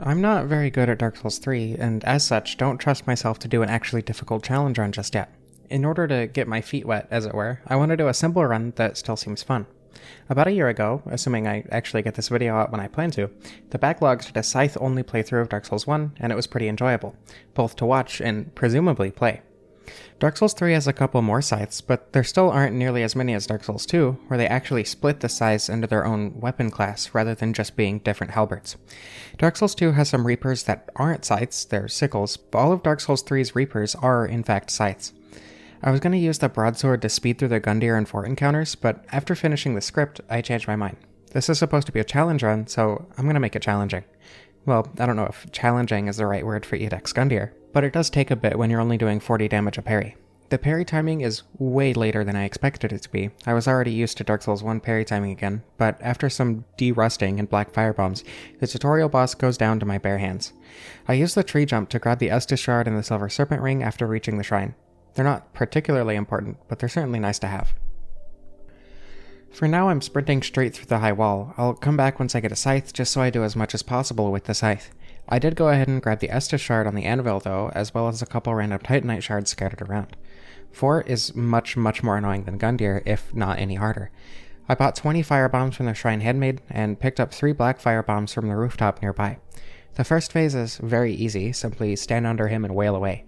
I'm not very good at Dark Souls 3, and as such, don't trust myself to do an actually difficult challenge run just yet. In order to get my feet wet, as it were, I want to do a simple run that still seems fun. About a year ago, assuming I actually get this video out when I plan to, the Backlogs did a scythe-only playthrough of Dark Souls 1, and it was pretty enjoyable, both to watch and presumably play. Dark Souls 3 has a couple more scythes, but there still aren't nearly as many as Dark Souls 2, where they actually split the scythes into their own weapon class rather than just being different halberds. Dark Souls 2 has some reapers that aren't scythes, they're sickles, but all of Dark Souls 3's reapers are in fact scythes. I was going to use the broadsword to speed through the Gundyr and fort encounters, but after finishing the script, I changed my mind. This is supposed to be a challenge run, so I'm going to make it challenging. Well, I don't know if challenging is the right word for Edex Gundyr, but it does take a bit when you're only doing 40 damage a parry. The parry timing is way later than I expected it to be. I was already used to Dark Souls 1 parry timing again, but after some de-rusting and black firebombs, the tutorial boss goes down to my bare hands. I use the tree jump to grab the Estus shard and the silver serpent ring after reaching the shrine. They're not particularly important, but they're certainly nice to have. For now, I'm sprinting straight through the high wall. I'll come back once I get a scythe, just so I do as much as possible with the scythe. I did go ahead and grab the Estus shard on the anvil though, as well as a couple random Titanite shards scattered around. Fort is much more annoying than Gundyr, if not any harder. I bought 20 firebombs from the shrine handmaid, and picked up 3 black firebombs from the rooftop nearby. The first phase is very easy, simply stand under him and wail away.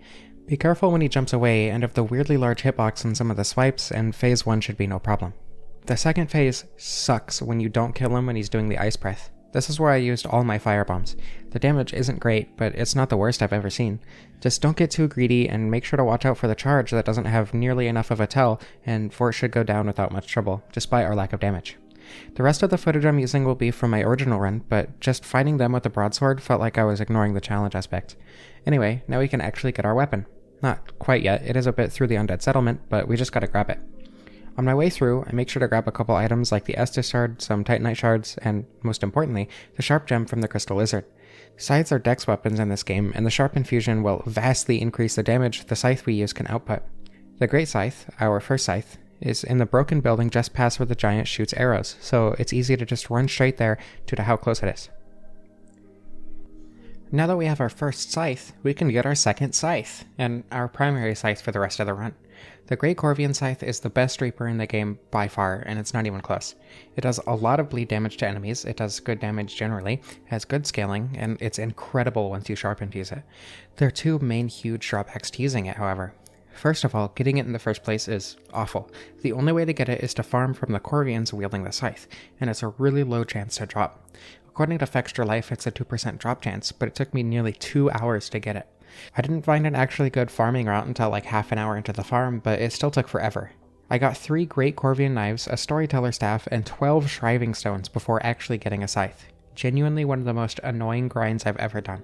Be careful when he jumps away, and of the weirdly large hitbox on some of the swipes, and phase 1 should be no problem. The second phase sucks when you don't kill him when he's doing the ice breath. This is where I used all my firebombs. The damage isn't great, but it's not the worst I've ever seen. Just don't get too greedy, and make sure to watch out for the charge that doesn't have nearly enough of a tell, and Fort should go down without much trouble, despite our lack of damage. The rest of the footage I'm using will be from my original run, but just fighting them with the broadsword felt like I was ignoring the challenge aspect. Anyway, now we can actually get our weapon. Not quite yet, it is a bit through the undead settlement, but we just gotta grab it. On my way through, I make sure to grab a couple items like the Estus shard, some Titanite shards, and, most importantly, the sharp gem from the Crystal Lizard. Scythes are dex weapons in this game, and the sharp infusion will vastly increase the damage the scythe we use can output. The Great Scythe, our first scythe, is in the broken building just past where the giant shoots arrows, so it's easy to just run straight there due to how close it is. Now that we have our first scythe, we can get our second scythe, and our primary scythe for the rest of the run. The Great Corvian Scythe is the best reaper in the game by far, and it's not even close. It does a lot of bleed damage to enemies, it does good damage generally, has good scaling, and it's incredible once you sharp infuse it. There are 2 main huge drawbacks to using it, however. First of all, getting it in the first place is awful. The only way to get it is to farm from the Corvians wielding the scythe, and it's a really low chance to drop. According to Fextra Life, it's a 2% drop chance, but it took me nearly 2 hours to get it. I didn't find an actually good farming route until like half an hour into the farm, but it still took forever. I got 3 Great Corvian knives, a Storyteller staff, and 12 Shriving stones before actually getting a scythe. Genuinely one of the most annoying grinds I've ever done.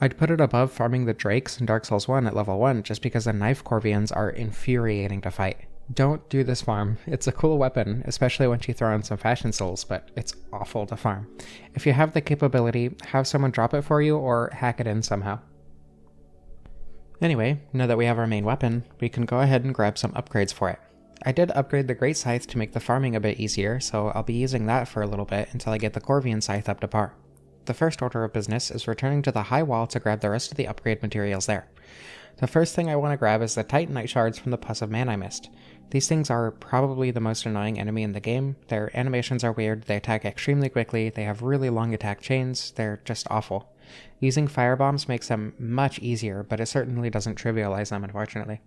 I'd put it above farming the Drakes in Dark Souls 1 at level 1 just because the knife Corvians are infuriating to fight. Don't do this farm. It's a cool weapon, especially once you throw in some fashion souls, but it's awful to farm. If you have the capability, have someone drop it for you or hack it in somehow. Anyway, now that we have our main weapon, we can go ahead and grab some upgrades for it. I did upgrade the Great Scythe to make the farming a bit easier, so I'll be using that for a little bit until I get the Corvian Scythe up to par. The first order of business is returning to the high wall to grab the rest of the upgrade materials there. The first thing I want to grab is the Titanite shards from the Pus of Man I missed. These things are probably the most annoying enemy in the game. Their animations are weird, they attack extremely quickly, they have really long attack chains, they're just awful. Using firebombs makes them much easier, but it certainly doesn't trivialize them, unfortunately.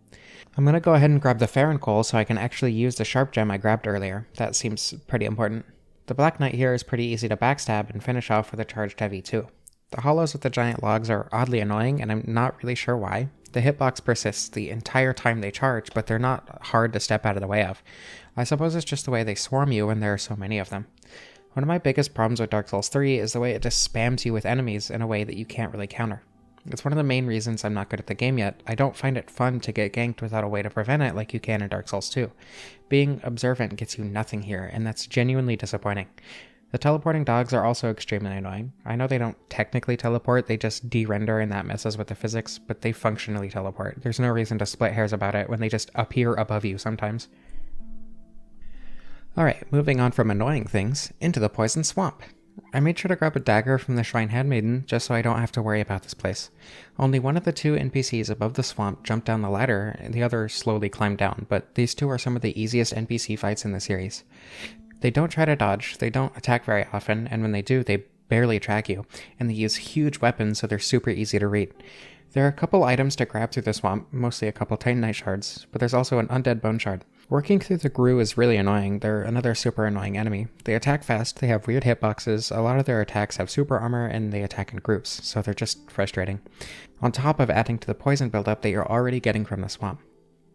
I'm gonna go ahead and grab the Farron Coal so I can actually use the sharp gem I grabbed earlier. That seems pretty important. The Black Knight here is pretty easy to backstab and finish off with a charged heavy too. The hollows with the giant logs are oddly annoying, and I'm not really sure why. The hitbox persists the entire time they charge, but they're not hard to step out of the way of. I suppose it's just the way they swarm you when there are so many of them. One of my biggest problems with Dark Souls 3 is the way it just spams you with enemies in a way that you can't really counter. It's one of the main reasons I'm not good at the game yet. I don't find it fun to get ganked without a way to prevent it like you can in Dark Souls 2. Being observant gets you nothing here, and that's genuinely disappointing. The teleporting dogs are also extremely annoying. I know they don't technically teleport, they just de-render and that messes with the physics, but they functionally teleport. There's no reason to split hairs about it when they just appear above you sometimes. Alright, moving on from annoying things, into the Poison Swamp. I made sure to grab a dagger from the Shrine Handmaiden just so I don't have to worry about this place. Only one of the two NPCs above the swamp jumped down the ladder, and the other slowly climbed down, but these two are some of the easiest NPC fights in the series. They don't try to dodge, they don't attack very often, and when they do, they barely track you, and they use huge weapons so they're super easy to read. There are a couple items to grab through the swamp, mostly a couple Titanite shards, but there's also an undead bone shard. Working through the Grue is really annoying. They're another super annoying enemy. They attack fast, they have weird hitboxes, a lot of their attacks have super armor, and they attack in groups, so they're just frustrating. On top of adding to the poison buildup that you're already getting from the swamp.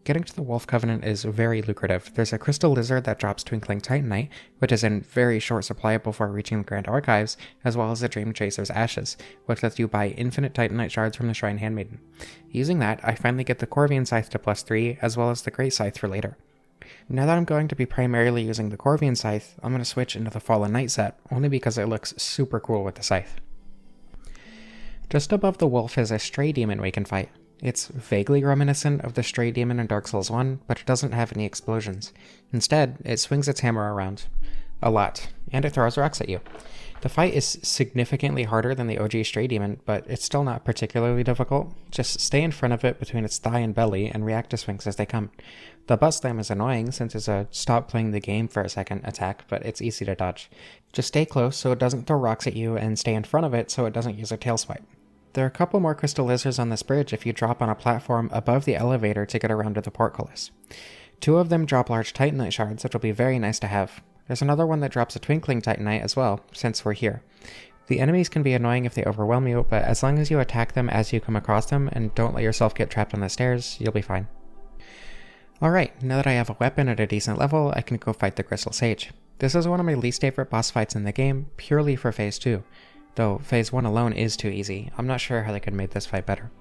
Getting to the Wolf Covenant is very lucrative. There's a crystal lizard that drops Twinkling Titanite, which is in very short supply before reaching the Grand Archives, as well as the Dream Chaser's Ashes, which lets you buy infinite Titanite shards from the Shrine Handmaiden. Using that, I finally get the Corvian Scythe to +3, as well as the Great Scythe for later. Now that I'm going to be primarily using the Corvian Scythe, I'm going to switch into the Fallen Knight set, only because it looks super cool with the scythe. Just above the wolf is a stray demon we can fight. It's vaguely reminiscent of the stray demon in Dark Souls 1, but it doesn't have any explosions. Instead, it swings its hammer around. A lot. And it throws rocks at you. The fight is significantly harder than the OG stray demon, but it's still not particularly difficult. Just stay in front of it between its thigh and belly and react to swings as they come. The butt slam is annoying since it's a stop playing the game for a second attack, but it's easy to dodge. Just stay close so it doesn't throw rocks at you and stay in front of it so it doesn't use a tail swipe. There are a couple more crystal lizards on this bridge if you drop on a platform above the elevator to get around to the portcullis. Two of them drop large Titanite shards, which will be very nice to have. There's another one that drops a Twinkling Titanite as well, since we're here. The enemies can be annoying if they overwhelm you, but as long as you attack them as you come across them and don't let yourself get trapped on the stairs, you'll be fine. Alright, now that I have a weapon at a decent level, I can go fight the Crystal Sage. This is one of my least favorite boss fights in the game, purely for Phase 2. Though Phase 1 alone is too easy, I'm not sure how they could have made this fight better.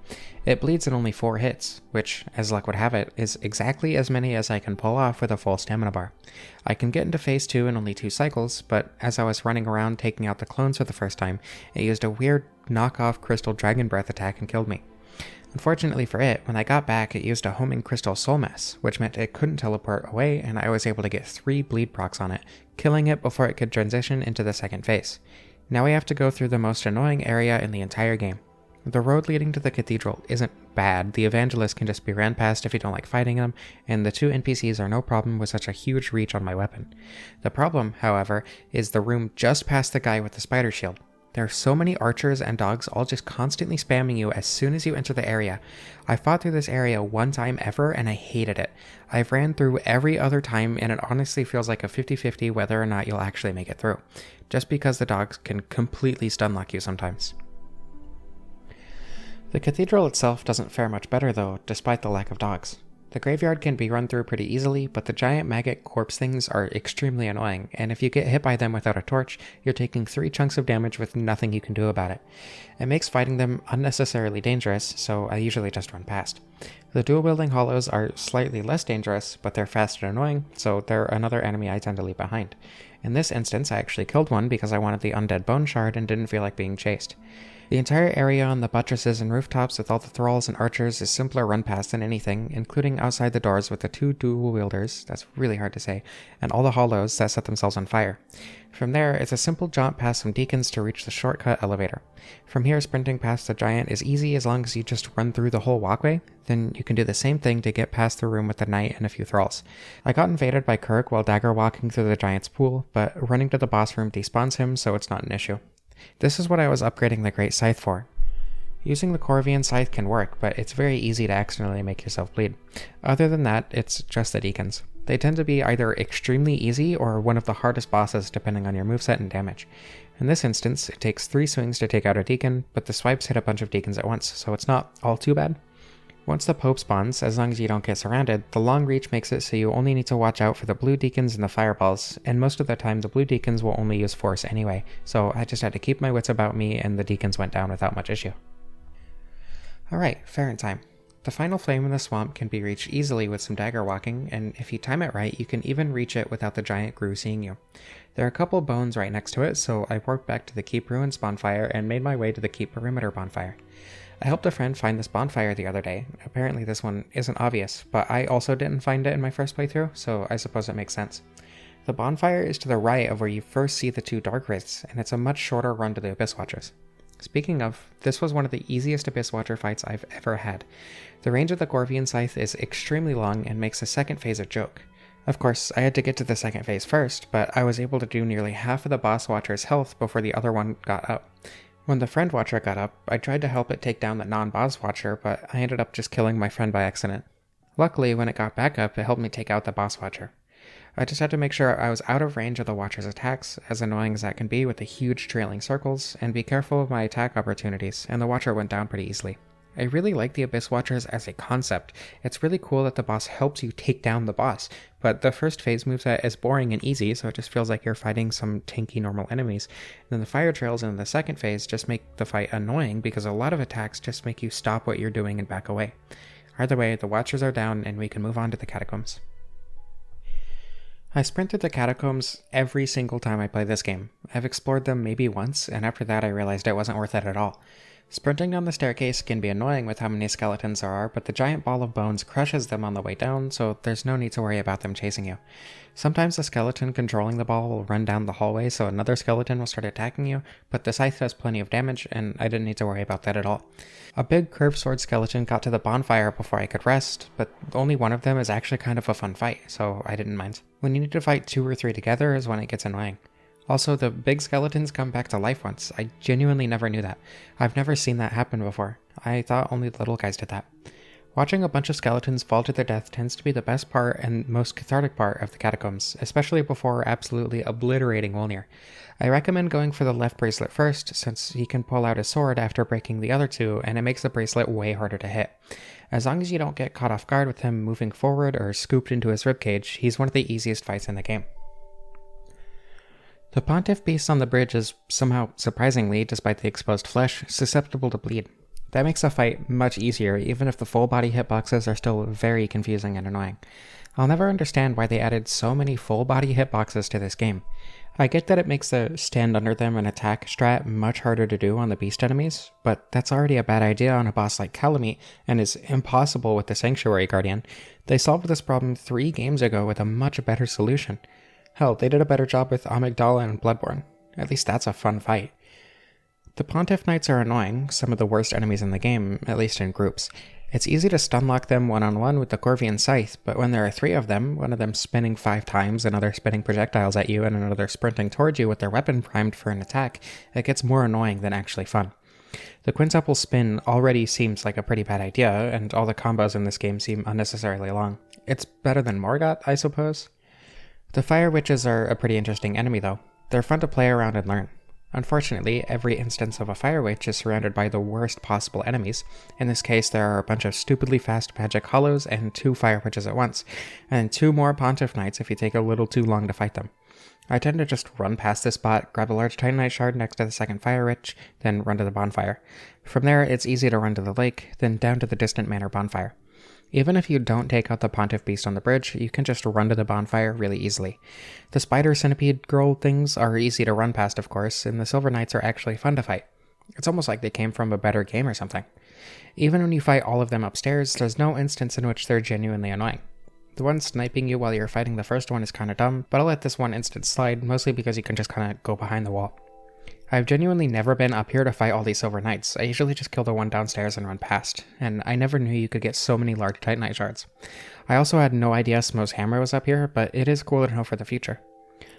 It bleeds in only 4 hits, which, as luck would have it, is exactly as many as I can pull off with a full stamina bar. I can get into Phase 2 in only 2 cycles, but as I was running around taking out the clones for the first time, it used a weird knockoff Crystal Dragon Breath attack and killed me. Unfortunately for it, when I got back it used a homing Crystal Soul Mass, which meant it couldn't teleport away and I was able to get 3 bleed procs on it, killing it before it could transition into the second phase. Now we have to go through the most annoying area in the entire game. The road leading to the cathedral isn't bad, the evangelists can just be ran past if you don't like fighting them, and the 2 NPCs are no problem with such a huge reach on my weapon. The problem, however, is the room just past the guy with the spider shield. There are so many archers and dogs all just constantly spamming you as soon as you enter the area. I fought through this area one time ever and I hated it. I've ran through every other time and it honestly feels like a 50-50 whether or not you'll actually make it through, just because the dogs can completely stunlock you sometimes. The cathedral itself doesn't fare much better though, despite the lack of dogs. The graveyard can be run through pretty easily, but the giant maggot corpse things are extremely annoying, and if you get hit by them without a torch, you're taking 3 chunks of damage with nothing you can do about it. It makes fighting them unnecessarily dangerous, so I usually just run past. The dual-wielding hollows are slightly less dangerous, but they're fast and annoying, so they're another enemy I tend to leave behind. In this instance, I actually killed one because I wanted the undead bone shard and didn't feel like being chased. The entire area on the buttresses and rooftops with all the thralls and archers is simpler run past than anything, including outside the doors with the 2 dual wielders, that's really hard to say, and all the hollows that set themselves on fire. From there, it's a simple jaunt past some deacons to reach the shortcut elevator. From here, sprinting past the giant is easy as long as you just run through the whole walkway, then you can do the same thing to get past the room with the knight and a few thralls. I got invaded by Kirk while dagger walking through the giant's pool, but running to the boss room despawns him, so it's not an issue. This is what I was upgrading the Great Scythe for. Using the Corvian Scythe can work, but it's very easy to accidentally make yourself bleed. Other than that, it's just the deacons. They tend to be either extremely easy or one of the hardest bosses depending on your moveset and damage. In this instance, it takes 3 swings to take out a deacon, but the swipes hit a bunch of deacons at once, so it's not all too bad. Once the Pope spawns, as long as you don't get surrounded, the long reach makes it so you only need to watch out for the blue deacons and the fireballs, and most of the time the blue deacons will only use force anyway, so I just had to keep my wits about me and the deacons went down without much issue. Alright, Farron time. The final flame in the swamp can be reached easily with some dagger walking, and if you time it right, you can even reach it without the giant Grue seeing you. There are a couple bones right next to it, so I warped back to the Keep Ruins bonfire and made my way to the Keep Perimeter bonfire. I helped a friend find this bonfire the other day. Apparently this one isn't obvious, but I also didn't find it in my first playthrough, so I suppose it makes sense. The bonfire is to the right of where you first see the two Dark Wraiths, and it's a much shorter run to the Abyss Watchers. Speaking of, this was one of the easiest Abyss Watcher fights I've ever had. The range of the Corvian Scythe is extremely long and makes the second phase a joke. Of course, I had to get to the second phase first, but I was able to do nearly half of the Boss Watcher's health before the other one got up. When the Friend Watcher got up, I tried to help it take down the non-Boss Watcher, but I ended up just killing my friend by accident. Luckily, when it got back up, it helped me take out the Boss Watcher. I just had to make sure I was out of range of the Watcher's attacks, as annoying as that can be with the huge trailing circles, and be careful of my attack opportunities, and the Watcher went down pretty easily. I really like the Abyss Watchers as a concept. It's really cool that the boss helps you take down the boss, but the first phase moveset is boring and easy, so it just feels like you're fighting some tanky normal enemies. And then the fire trails in the second phase just make the fight annoying because a lot of attacks just make you stop what you're doing and back away. Either way, the Watchers are down and we can move on to the Catacombs. I sprint through the Catacombs every single time I play this game. I've explored them maybe once, and after that I realized it wasn't worth it at all. Sprinting down the staircase can be annoying with how many skeletons there are, but the giant ball of bones crushes them on the way down, so there's no need to worry about them chasing you. Sometimes the skeleton controlling the ball will run down the hallway, so another skeleton will start attacking you, but the scythe does plenty of damage, and I didn't need to worry about that at all. A big curved sword skeleton got to the bonfire before I could rest, but only one of them is actually kind of a fun fight, so I didn't mind. When you need to fight 2 or 3 together is when it gets annoying. Also, the big skeletons come back to life once. I genuinely never knew that. I've never seen that happen before. I thought only the little guys did that. Watching a bunch of skeletons fall to their death tends to be the best part and most cathartic part of the Catacombs, especially before absolutely obliterating Wolnir. I recommend going for the left bracelet first, since he can pull out his sword after breaking the other two, and it makes the bracelet way harder to hit. As long as you don't get caught off guard with him moving forward or scooped into his ribcage, he's one of the easiest fights in the game. The Pontiff beast on the bridge is somehow, surprisingly, despite the exposed flesh, susceptible to bleed. That makes the fight much easier, even if the full body hitboxes are still very confusing and annoying. I'll never understand why they added so many full body hitboxes to this game. I get that it makes the stand under them and attack strat much harder to do on the beast enemies, but that's already a bad idea on a boss like Calamite, and is impossible with the Sanctuary Guardian. They solved this problem 3 games ago with a much better solution. Hell, they did a better job with Amygdala and Bloodborne. At least that's a fun fight. The Pontiff Knights are annoying, some of the worst enemies in the game, at least in groups. It's easy to stunlock them one-on-one with the Corvian Scythe, but when there are 3 of them, one of them spinning 5 times, another spinning projectiles at you, and another sprinting towards you with their weapon primed for an attack, it gets more annoying than actually fun. The quintuple spin already seems like a pretty bad idea, and all the combos in this game seem unnecessarily long. It's better than Morgott, I suppose? The Fire Witches are a pretty interesting enemy though. They're fun to play around and learn. Unfortunately, every instance of a Fire Witch is surrounded by the worst possible enemies. In this case, there are a bunch of stupidly fast magic hollows and 2 Fire Witches at once, and 2 more Pontiff Knights if you take a little too long to fight them. I tend to just run past this spot, grab a large Titanite shard next to the second Fire Witch, then run to the bonfire. From there, it's easy to run to the lake, then down to the distant manor bonfire. Even if you don't take out the Pontiff Beast on the bridge, you can just run to the bonfire really easily. The spider centipede girl things are easy to run past, of course, and the Silver Knights are actually fun to fight. It's almost like they came from a better game or something. Even when you fight all of them upstairs, there's no instance in which they're genuinely annoying. The one sniping you while you're fighting the first one is kinda dumb, but I'll let this one instance slide, mostly because you can just kinda go behind the wall. I've genuinely never been up here to fight all these Silver Knights. I usually just kill the one downstairs and run past, and I never knew you could get so many large Titanite shards. I also had no idea Smo's hammer was up here, but it is cool to know for the future.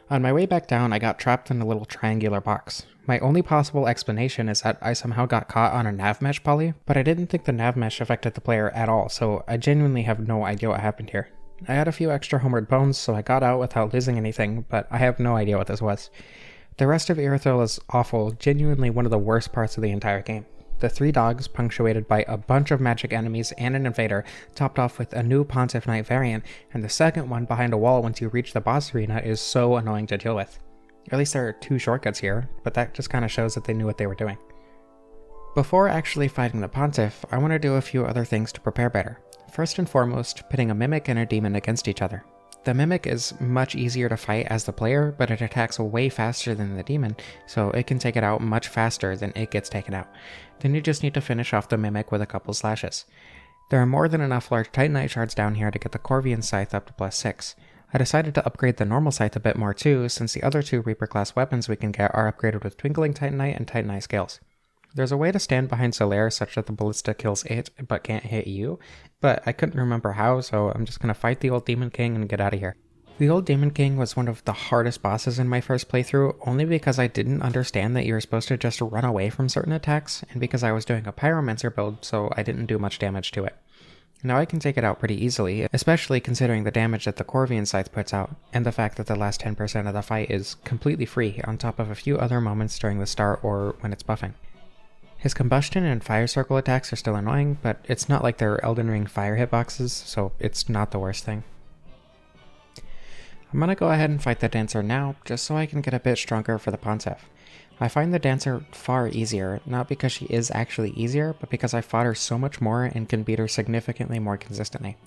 On my way back down, I got trapped in a little triangular box. My only possible explanation is that I somehow got caught on a nav mesh poly, but I didn't think the nav mesh affected the player at all, so I genuinely have no idea what happened here. I had a few extra homeward bones, so I got out without losing anything, but I have no idea what this was. The rest of Irithyll is awful, genuinely one of the worst parts of the entire game. The 3 dogs, punctuated by a bunch of magic enemies and an invader, topped off with a new Pontiff Knight variant, and the second one behind a wall once you reach the boss arena is so annoying to deal with. At least there are 2 shortcuts here, but that just kinda shows that they knew what they were doing. Before actually fighting the Pontiff, I want to do a few other things to prepare better. First and foremost, pitting a Mimic and a Demon against each other. The Mimic is much easier to fight as the player, but it attacks way faster than the Demon, so it can take it out much faster than it gets taken out. Then you just need to finish off the Mimic with a couple slashes. There are more than enough large Titanite shards down here to get the Corvian Scythe up to +6. I decided to upgrade the normal scythe a bit more too, since the other two Reaper class weapons we can get are upgraded with Twinkling Titanite and Titanite scales. There's a way to stand behind Solaire such that the ballista kills it but can't hit you, but I couldn't remember how, so I'm just gonna fight the old Demon King and get out of here. The old Demon King was one of the hardest bosses in my first playthrough, only because I didn't understand that you were supposed to just run away from certain attacks, and because I was doing a Pyromancer build, so I didn't do much damage to it. Now I can take it out pretty easily, especially considering the damage that the Corvian Scythe puts out, and the fact that the last 10% of the fight is completely free, on top of a few other moments during the start or when it's buffing. His combustion and fire circle attacks are still annoying, but it's not like they're Elden Ring fire hitboxes, so it's not the worst thing. I'm gonna go ahead and fight the Dancer now, just so I can get a bit stronger for the Pontiff. I find the Dancer far easier, not because she is actually easier, but because I fought her so much more and can beat her significantly more consistently.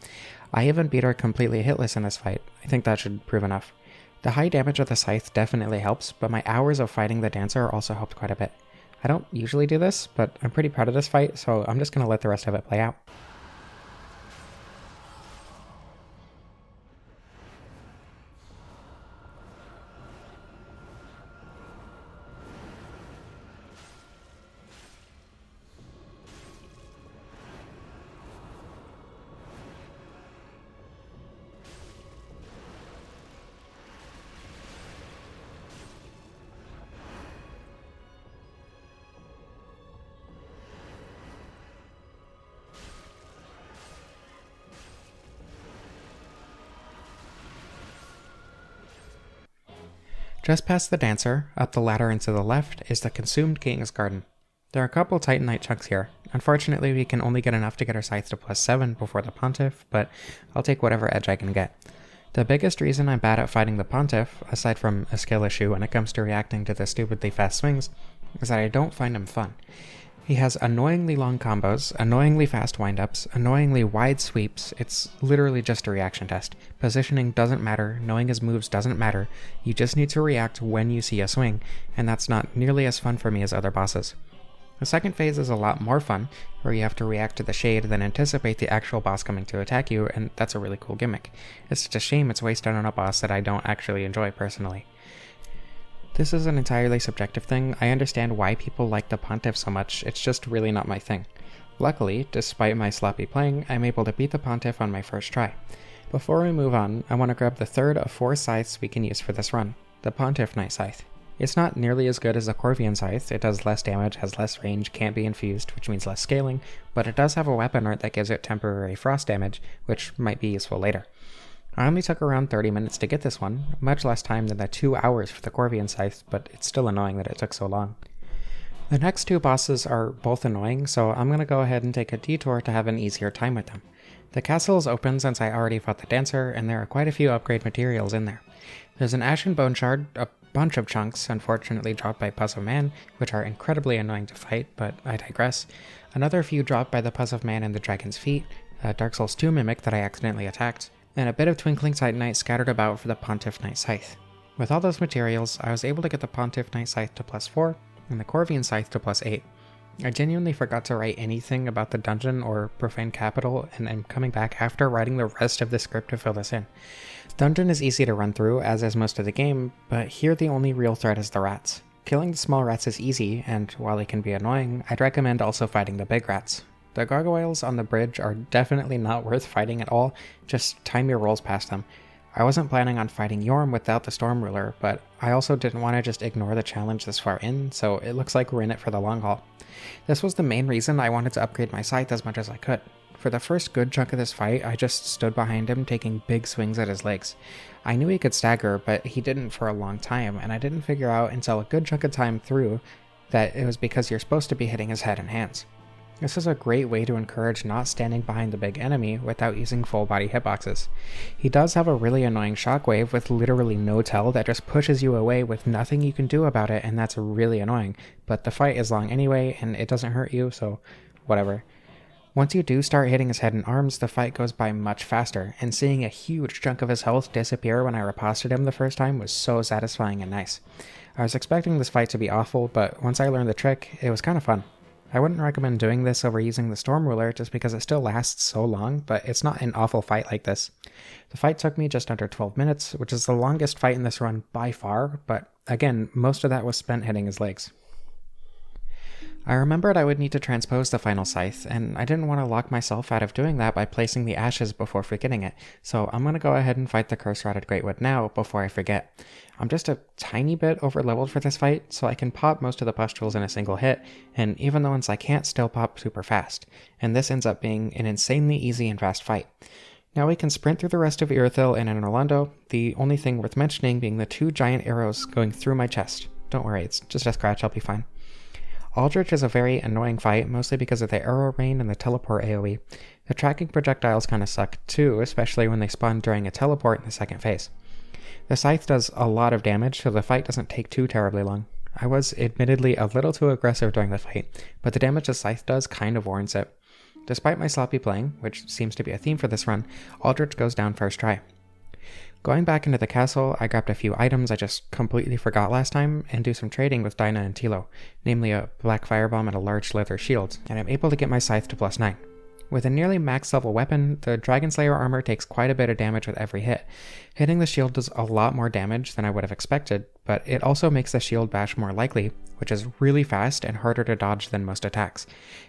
I even beat her completely hitless in this fight. I think that should prove enough. The high damage of the Scythe definitely helps, but my hours of fighting the Dancer also helped quite a bit. I don't usually do this, but I'm pretty proud of this fight, so I'm just gonna let the rest of it play out. Just past the Dancer, up the ladder and to the left, is the Consumed King's Garden. There are a couple Titanite chunks here. Unfortunately, we can only get enough to get our scythe to +7 before the Pontiff, but I'll take whatever edge I can get. The biggest reason I'm bad at fighting the Pontiff, aside from a skill issue when it comes to reacting to the stupidly fast swings, is that I don't find him fun. He has annoyingly long combos, annoyingly fast windups, annoyingly wide sweeps. It's literally just a reaction test. Positioning doesn't matter, knowing his moves doesn't matter, you just need to react when you see a swing, and that's not nearly as fun for me as other bosses. The second phase is a lot more fun, where you have to react to the shade, then anticipate the actual boss coming to attack you, and that's a really cool gimmick. It's just a shame it's wasted on a boss that I don't actually enjoy personally. This is an entirely subjective thing. I understand why people like the Pontiff so much, it's just really not my thing. Luckily, despite my sloppy playing, I'm able to beat the Pontiff on my first try. Before we move on, I want to grab the third of 4 scythes we can use for this run, the Pontiff Knight Scythe. It's not nearly as good as the Corvian Scythe, it does less damage, has less range, can't be infused, which means less scaling, but it does have a weapon art that gives it temporary frost damage, which might be useful later. I only took around 30 minutes to get this one, much less time than the 2 hours for the Corvian Scythe, but it's still annoying that it took so long. The next 2 bosses are both annoying, so I'm going to go ahead and take a detour to have an easier time with them. The castle is open since I already fought the Dancer, and there are quite a few upgrade materials in there. There's an Ashen Bone Shard, a bunch of chunks, unfortunately dropped by Pus of Man, which are incredibly annoying to fight, but I digress. Another few dropped by the Pus of Man and the Dragon's Feet, a Dark Souls 2 mimic that I accidentally attacked, and a bit of Twinkling Titanite scattered about for the Pontiff Knight Scythe. With all those materials, I was able to get the Pontiff Knight Scythe to +4, and the Corvian Scythe to +8. I genuinely forgot to write anything about the dungeon or Profane Capital, and I'm coming back after writing the rest of the script to fill this in. The dungeon is easy to run through, as is most of the game, but here the only real threat is the rats. Killing the small rats is easy, and while they can be annoying, I'd recommend also fighting the big rats. The gargoyles on the bridge are definitely not worth fighting at all, just time your rolls past them. I wasn't planning on fighting Yhorm without the Storm Ruler, but I also didn't want to just ignore the challenge this far in, so it looks like we're in it for the long haul. This was the main reason I wanted to upgrade my scythe as much as I could. For the first good chunk of this fight, I just stood behind him taking big swings at his legs. I knew he could stagger, but he didn't for a long time, and I didn't figure out until a good chunk of time through that it was because you're supposed to be hitting his head and hands. This is a great way to encourage not standing behind the big enemy without using full body hitboxes. He does have a really annoying shockwave with literally no tell that just pushes you away with nothing you can do about it, and that's really annoying, but the fight is long anyway and it doesn't hurt you, so whatever. Once you do start hitting his head and arms, the fight goes by much faster, and seeing a huge chunk of his health disappear when I riposted him the first time was so satisfying and nice. I was expecting this fight to be awful, but once I learned the trick, it was kind of fun. I wouldn't recommend doing this over using the Storm Ruler just because it still lasts so long, but it's not an awful fight like this. The fight took me just under 12 minutes, which is the longest fight in this run by far, but again, most of that was spent hitting his legs. I remembered I would need to transpose the final scythe, and I didn't want to lock myself out of doing that by placing the ashes before forgetting it, so I'm going to go ahead and fight the curse-rotted Greatwood now before I forget. I'm just a tiny bit over-leveled for this fight, so I can pop most of the pustules in a single hit, and even the ones I can't still pop super fast, and this ends up being an insanely easy and fast fight. Now we can sprint through the rest of Irithyll and Inner Orlando, the only thing worth mentioning being the 2 giant arrows going through my chest. Don't worry, it's just a scratch, I'll be fine. Aldrich is a very annoying fight, mostly because of the arrow rain and the teleport AoE. The tracking projectiles kinda suck too, especially when they spawn during a teleport in the second phase. The scythe does a lot of damage, so the fight doesn't take too terribly long. I was admittedly a little too aggressive during the fight, but the damage the scythe does kind of warrants it. Despite my sloppy playing, which seems to be a theme for this run, Aldrich goes down first try. Going back into the castle, I grabbed a few items I just completely forgot last time, and do some trading with Dinah and Tilo, namely a black firebomb and a large leather shield, and I'm able to get my scythe to +9. With a nearly max level weapon, the Dragon Slayer armor takes quite a bit of damage with every hit. Hitting the shield does a lot more damage than I would have expected, but it also makes the shield bash more likely, which is really fast and harder to dodge than most attacks.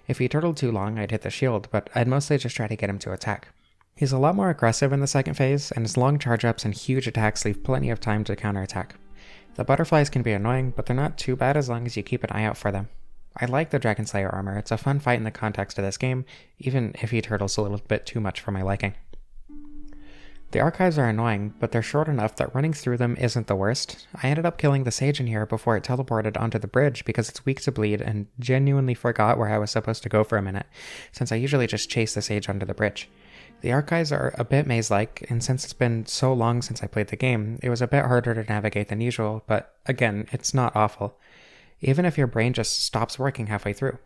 If he turtled too long, I'd hit the shield, but I'd mostly just try to get him to attack. He's a lot more aggressive in the second phase, and his long charge-ups and huge attacks leave plenty of time to counterattack. The butterflies can be annoying, but they're not too bad as long as you keep an eye out for them. I like the Dragon Slayer armor, it's a fun fight in the context of this game, even if he turtles a little bit too much for my liking. The archives are annoying, but they're short enough that running through them isn't the worst. I ended up killing the sage in here before it teleported onto the bridge because it's weak to bleed and genuinely forgot where I was supposed to go for a minute, since I usually just chase the sage onto the bridge. The archives are a bit maze-like, and since it's been so long since I played the game, it was a bit harder to navigate than usual, but again, it's not awful. Even if your brain just stops working halfway through.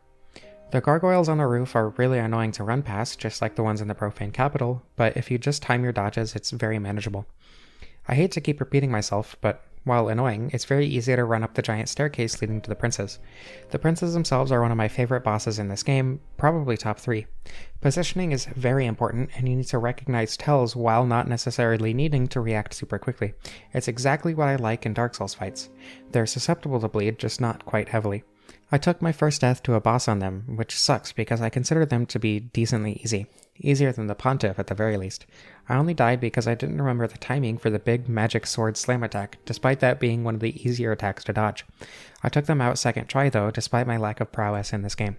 The gargoyles on the roof are really annoying to run past, just like the ones in the Profane Capital, but if you just time your dodges, it's very manageable. I hate to keep repeating myself, but while annoying, it's very easy to run up the giant staircase leading to the princes. The princes themselves are one of my favorite bosses in this game, probably top 3. Positioning is very important, and you need to recognize tells while not necessarily needing to react super quickly. It's exactly what I like in Dark Souls fights. They're susceptible to bleed, just not quite heavily. I took my first death to a boss on them, which sucks because I consider them to be decently easy. Easier than the Pontiff at the very least. I only died because I didn't remember the timing for the big magic sword slam attack, despite that being one of the easier attacks to dodge. I took them out second try though, despite my lack of prowess in this game.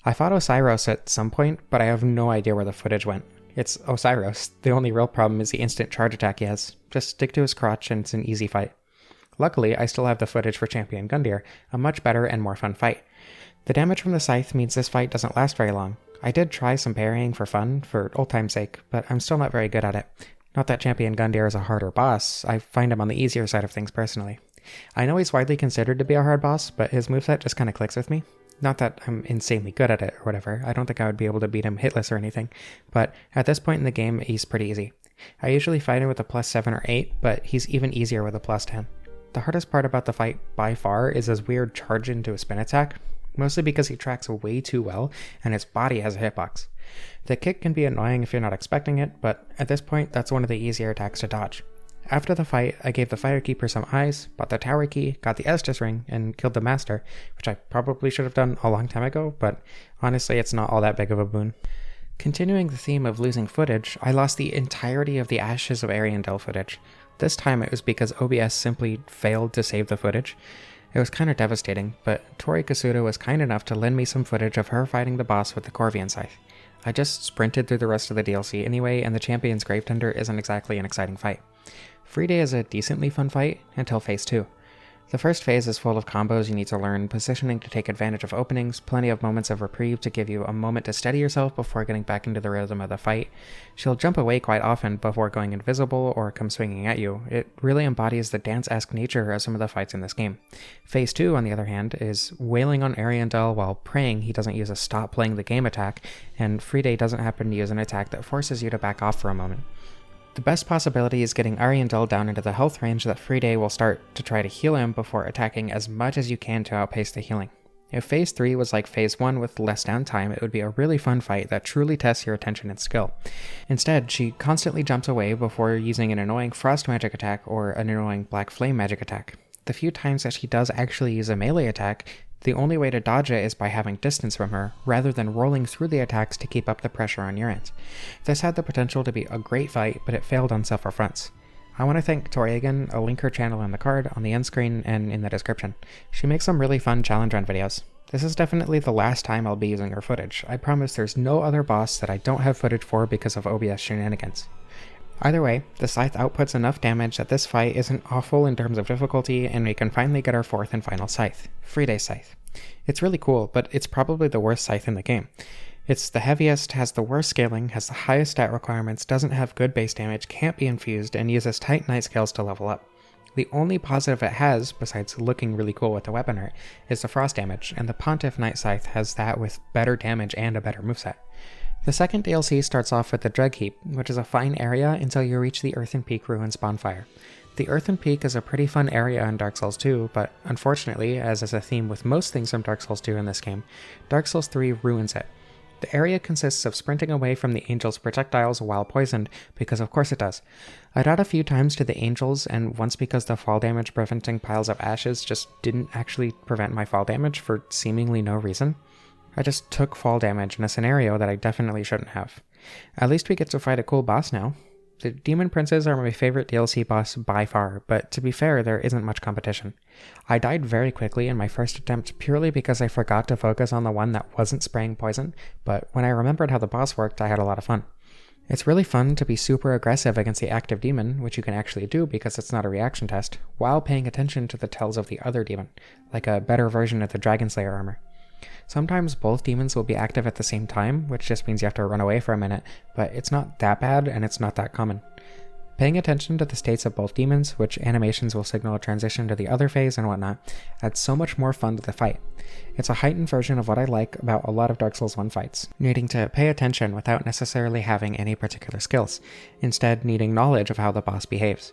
I fought Osiros at some point, but I have no idea where the footage went. It's Osiros, the only real problem is the instant charge attack he has. Just stick to his crotch and it's an easy fight. Luckily, I still have the footage for Champion Gundyr, a much better and more fun fight. The damage from the scythe means this fight doesn't last very long. I did try some parrying for fun, for old time's sake, but I'm still not very good at it. Not that Champion Gundyr is a harder boss, I find him on the easier side of things personally. I know he's widely considered to be a hard boss, but his moveset just kinda clicks with me. Not that I'm insanely good at it or whatever, I don't think I would be able to beat him hitless or anything, but at this point in the game, he's pretty easy. I usually fight him with a +7 or 8, but he's even easier with a +10. The hardest part about the fight, by far, is his weird charge into a spin attack, mostly because he tracks way too well, and his body has a hitbox. The kick can be annoying if you're not expecting it, but at this point, that's one of the easier attacks to dodge. After the fight, I gave the Firekeeper some eyes, bought the tower key, got the Estus ring, and killed the Master, which I probably should have done a long time ago, but honestly, it's not all that big of a boon. Continuing the theme of losing footage, I lost the entirety of the Ashes of Ariandel footage. This time it was because OBS simply failed to save the footage. It was kind of devastating, but Tori Kasuda was kind enough to lend me some footage of her fighting the boss with the Corvian scythe. I just sprinted through the rest of the DLC anyway, and the Champion's Gravetender isn't exactly an exciting fight. Free Day is a decently fun fight, until Phase 2. The first phase is full of combos you need to learn, positioning to take advantage of openings, plenty of moments of reprieve to give you a moment to steady yourself before getting back into the rhythm of the fight. She'll jump away quite often before going invisible or come swinging at you. It really embodies the dance-esque nature of some of the fights in this game. Phase 2, on the other hand, is wailing on Ariandel while praying he doesn't use a stop playing the game attack, and Free Day doesn't happen to use an attack that forces you to back off for a moment. The best possibility is getting Ariandel down into the health range that Free Day will start to try to heal him before attacking as much as you can to outpace the healing. If Phase 3 was like Phase 1 with less downtime, it would be a really fun fight that truly tests your attention and skill. Instead, she constantly jumps away before using an annoying frost magic attack or an annoying black flame magic attack. The few times that she does actually use a melee attack, the only way to dodge it is by having distance from her, rather than rolling through the attacks to keep up the pressure on your end. This had the potential to be a great fight, but it failed on several fronts. I want to thank Tori again. I'll link her channel in the card, on the end screen, and in the description. She makes some really fun challenge run videos. This is definitely the last time I'll be using her footage. I promise there's no other boss that I don't have footage for because of OBS shenanigans. Either way, the scythe outputs enough damage that this fight isn't awful in terms of difficulty, and we can finally get our fourth and final scythe, Friday Scythe. It's really cool, but it's probably the worst scythe in the game. It's the heaviest, has the worst scaling, has the highest stat requirements, doesn't have good base damage, can't be infused, and uses tight night scales to level up. The only positive it has, besides looking really cool with the weapon art, is the frost damage, and the Pontiff Night Scythe has that with better damage and a better moveset. The second DLC starts off with the Dreg Heap, which is a fine area until you reach the Earthen Peak Ruins bonfire. The Earthen Peak is a pretty fun area in Dark Souls 2, but unfortunately, as is a theme with most things from Dark Souls 2 in this game, Dark Souls 3 ruins it. The area consists of sprinting away from the angels' projectiles while poisoned, because of course it does. I died a few times to the angels, and once because the fall damage preventing piles of ashes just didn't actually prevent my fall damage for seemingly no reason. I just took fall damage in a scenario that I definitely shouldn't have. At least we get to fight a cool boss now. The Demon Princes are my favorite DLC boss by far, but to be fair, there isn't much competition. I died very quickly in my first attempt purely because I forgot to focus on the one that wasn't spraying poison, but when I remembered how the boss worked, I had a lot of fun. It's really fun to be super aggressive against the active demon, which you can actually do because it's not a reaction test, while paying attention to the tells of the other demon, like a better version of the Dragon Slayer armor. Sometimes both demons will be active at the same time, which just means you have to run away for a minute, but it's not that bad and it's not that common. Paying attention to the states of both demons, which animations will signal a transition to the other phase and whatnot, adds so much more fun to the fight. It's a heightened version of what I like about a lot of Dark Souls 1 fights, needing to pay attention without necessarily having any particular skills, instead needing knowledge of how the boss behaves.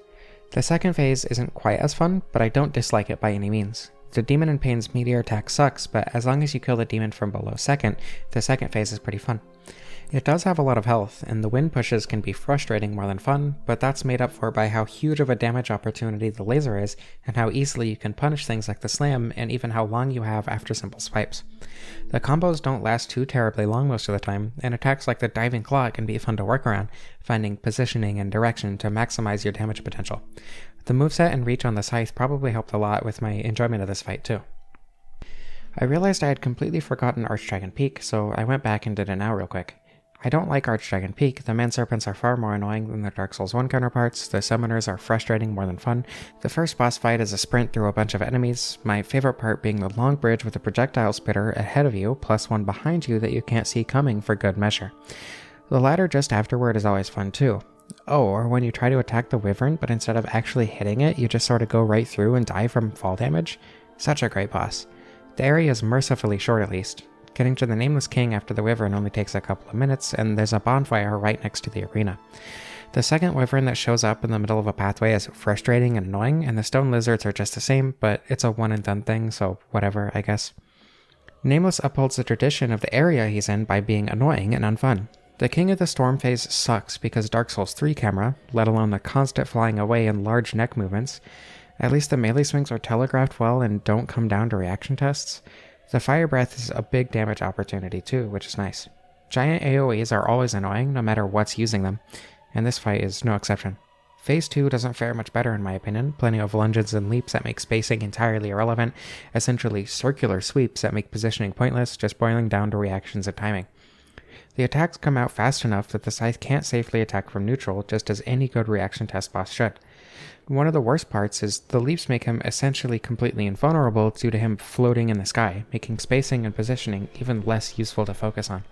The second phase isn't quite as fun, but I don't dislike it by any means. The Demon in Pain's meteor attack sucks, but as long as you kill the demon from below second, the second phase is pretty fun. It does have a lot of health, and the wind pushes can be frustrating more than fun, but that's made up for by how huge of a damage opportunity the laser is, and how easily you can punish things like the slam, and even how long you have after simple swipes. The combos don't last too terribly long most of the time, and attacks like the diving claw can be fun to work around, finding positioning and direction to maximize your damage potential. The moveset and reach on the scythe probably helped a lot with my enjoyment of this fight too. I realized I had completely forgotten Archdragon Peak, so I went back and did it now real quick. I don't like Archdragon Peak. The man-serpents are far more annoying than their Dark Souls 1 counterparts, the summoners are frustrating more than fun, the first boss fight is a sprint through a bunch of enemies, my favorite part being the long bridge with a projectile spitter ahead of you, plus one behind you that you can't see coming for good measure. The ladder just afterward is always fun too. Oh, or when you try to attack the wyvern, but instead of actually hitting it, you just sort of go right through and die from fall damage. Such a great boss. The area is mercifully short at least. Getting to the Nameless King after the wyvern only takes a couple of minutes, and there's a bonfire right next to the arena. The second wyvern that shows up in the middle of a pathway is frustrating and annoying, and the stone lizards are just the same, but it's a one and done thing, so whatever, I guess. Nameless upholds the tradition of the area he's in by being annoying and unfun. The King of the Storm phase sucks because Dark Souls 3 camera, let alone the constant flying away and large neck movements. At least the melee swings are telegraphed well and don't come down to reaction tests. The Fire Breath is a big damage opportunity too, which is nice. Giant AoEs are always annoying no matter what's using them, and this fight is no exception. Phase 2 doesn't fare much better in my opinion, plenty of lunges and leaps that make spacing entirely irrelevant, essentially circular sweeps that make positioning pointless, just boiling down to reactions and timing. The attacks come out fast enough that the scythe can't safely attack from neutral, just as any good reaction test boss should. One of the worst parts is the leaps make him essentially completely invulnerable due to him floating in the sky, making spacing and positioning even less useful to focus on.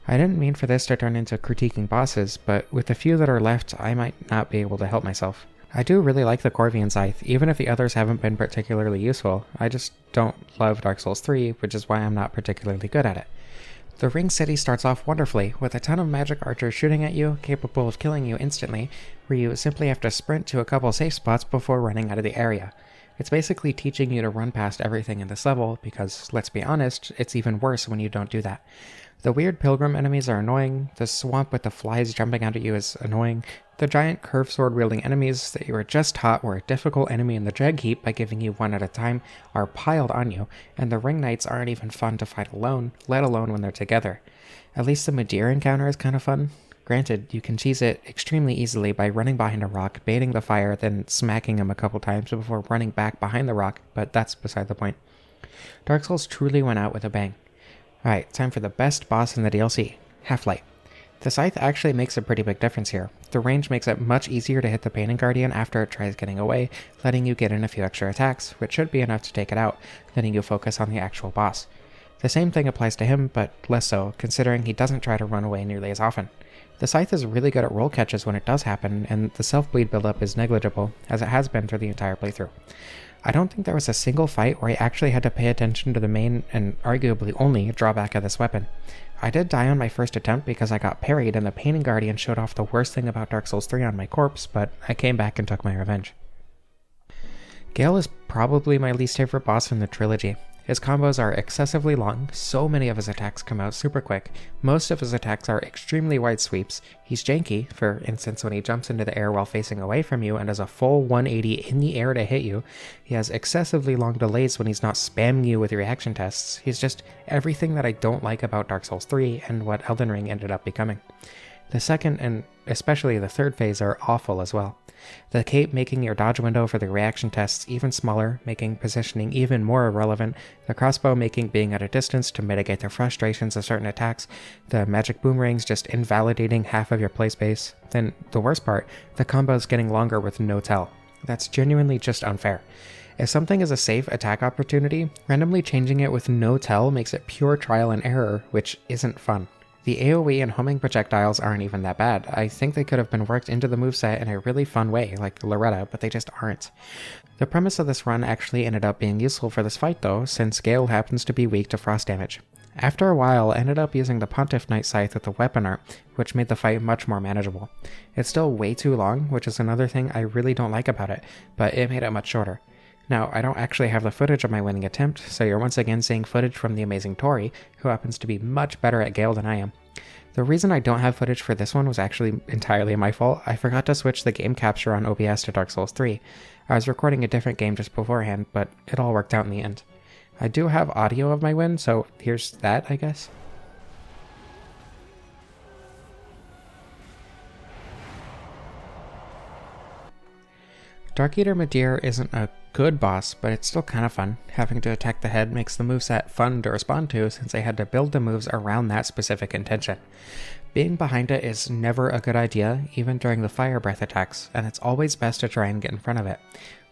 I didn't mean for this to turn into critiquing bosses, but with the few that are left, I might not be able to help myself. I do really like the Corvian Scythe, even if the others haven't been particularly useful. I just don't love Dark Souls 3, which is why I'm not particularly good at it. The Ring City starts off wonderfully, with a ton of magic archers shooting at you, capable of killing you instantly, where you simply have to sprint to a couple safe spots before running out of the area. It's basically teaching you to run past everything in this level because, let's be honest, it's even worse when you don't do that. The weird pilgrim enemies are annoying, the swamp with the flies jumping out at you is annoying, the giant curved sword wielding enemies that you were just taught were a difficult enemy in the Dreg heap by giving you one at a time are piled on you, and the ring knights aren't even fun to fight alone, let alone when they're together. At least the Gundyr encounter is kind of fun. Granted, you can cheese it extremely easily by running behind a rock, baiting the fire, then smacking him a couple times before running back behind the rock, but that's beside the point. Dark Souls truly went out with a bang. Alright, time for the best boss in the DLC, Half-Light. The scythe actually makes a pretty big difference here. The range makes it much easier to hit the Painting Guardian after it tries getting away, letting you get in a few extra attacks, which should be enough to take it out, letting you focus on the actual boss. The same thing applies to him, but less so, considering he doesn't try to run away nearly as often. The scythe is really good at roll catches when it does happen, and the self-bleed buildup is negligible, as it has been through the entire playthrough. I don't think there was a single fight where I actually had to pay attention to the main, and arguably only, drawback of this weapon. I did die on my first attempt because I got parried and the Painting Guardian showed off the worst thing about Dark Souls 3 on my corpse, but I came back and took my revenge. Gale is probably my least favorite boss in the trilogy. His combos are excessively long, so many of his attacks come out super quick, most of his attacks are extremely wide sweeps, he's janky, for instance when he jumps into the air while facing away from you and does a full 180 in the air to hit you, he has excessively long delays when he's not spamming you with reaction tests, he's just everything that I don't like about Dark Souls 3 and what Elden Ring ended up becoming. The second and especially the third phase are awful as well. The cape making your dodge window for the reaction tests even smaller, making positioning even more irrelevant, the crossbow making being at a distance to mitigate the frustrations of certain attacks, the magic boomerangs just invalidating half of your play space, then the worst part, the combos getting longer with no tell. That's genuinely just unfair. If something is a safe attack opportunity, randomly changing it with no tell makes it pure trial and error, which isn't fun. The AoE and homing projectiles aren't even that bad. I think they could have been worked into the moveset in a really fun way, like Loretta, but they just aren't. The premise of this run actually ended up being useful for this fight though, since Gale happens to be weak to frost damage. After a while, I ended up using the Pontiff Knight Scythe with the weapon art, which made the fight much more manageable. It's still way too long, which is another thing I really don't like about it, but it made it much shorter. Now, I don't actually have the footage of my winning attempt, so you're once again seeing footage from the amazing Tori, who happens to be much better at Gale than I am. The reason I don't have footage for this one was actually entirely my fault. I forgot to switch the game capture on OBS to Dark Souls 3. I was recording a different game just beforehand, but it all worked out in the end. I do have audio of my win, so here's that, I guess. Dark Eater Midir isn't a good boss, but it's still kind of fun. Having to attack the head makes the moveset fun to respond to since I had to build the moves around that specific intention. Being behind it is never a good idea, even during the fire breath attacks, and it's always best to try and get in front of it.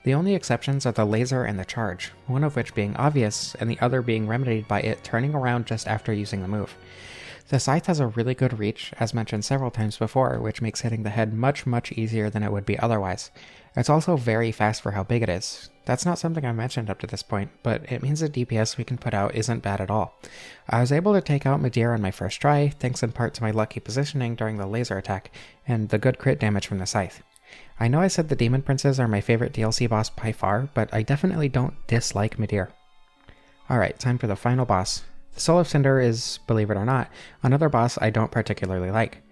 The only exceptions are the laser and the charge, one of which being obvious and the other being remedied by it turning around just after using the move. The scythe has a really good reach, as mentioned several times before, which makes hitting the head much easier than it would be otherwise. It's also very fast for how big it is. That's not something I mentioned up to this point, but it means the DPS we can put out isn't bad at all. I was able to take out Midir on my first try, thanks in part to my lucky positioning during the laser attack, and the good crit damage from the scythe. I know I said the Demon Princes are my favorite DLC boss by far, but I definitely don't dislike Midir. Alright, time for the final boss. The Soul of Cinder is, believe it or not, another boss I don't particularly like.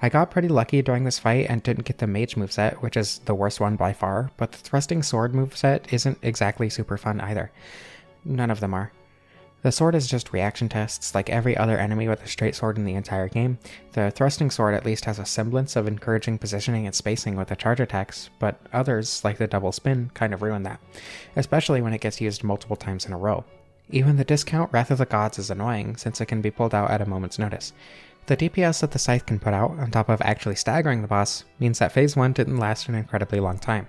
I got pretty lucky during this fight and didn't get the mage moveset, which is the worst one by far, but the thrusting sword moveset isn't exactly super fun either. None of them are. The sword is just reaction tests, like every other enemy with a straight sword in the entire game. The thrusting sword at least has a semblance of encouraging positioning and spacing with the charge attacks, but others, like the double spin, kind of ruin that, especially when it gets used multiple times in a row. Even the discount Wrath of the Gods is annoying, since it can be pulled out at a moment's notice. The DPS that the scythe can put out, on top of actually staggering the boss, means that Phase 1 didn't last an incredibly long time.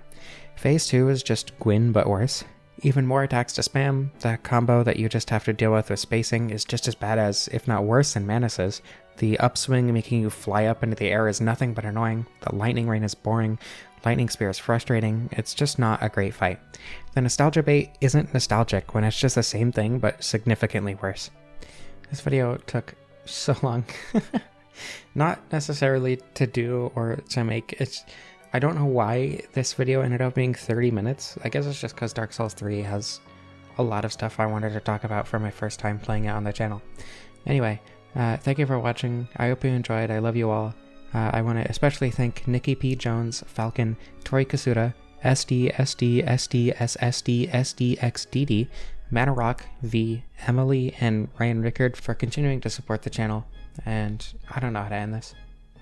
Phase 2 is just Gwyn but worse. Even more attacks to spam, the combo that you just have to deal with spacing is just as bad as, if not worse than Manus's. The upswing making you fly up into the air is nothing but annoying, the lightning rain is boring, lightning spear is frustrating, it's just not a great fight. The nostalgia bait isn't nostalgic when it's just the same thing but significantly worse. This video took so long. Not necessarily to do or to make, it's I don't know why this video ended up being 30 minutes. I guess it's just because Dark Souls 3 has a lot of stuff I wanted to talk about for my first time playing it on the channel. Anyway, thank you for watching. I hope you enjoyed. I love you all. I want to especially thank Nikki P. Jones, Falcon, Tori Kasuda, SD, SD, SD, SSD, SDXDD, Manorock, V, Emily, and Ryan Rickard for continuing to support the channel. And I don't know how to end this.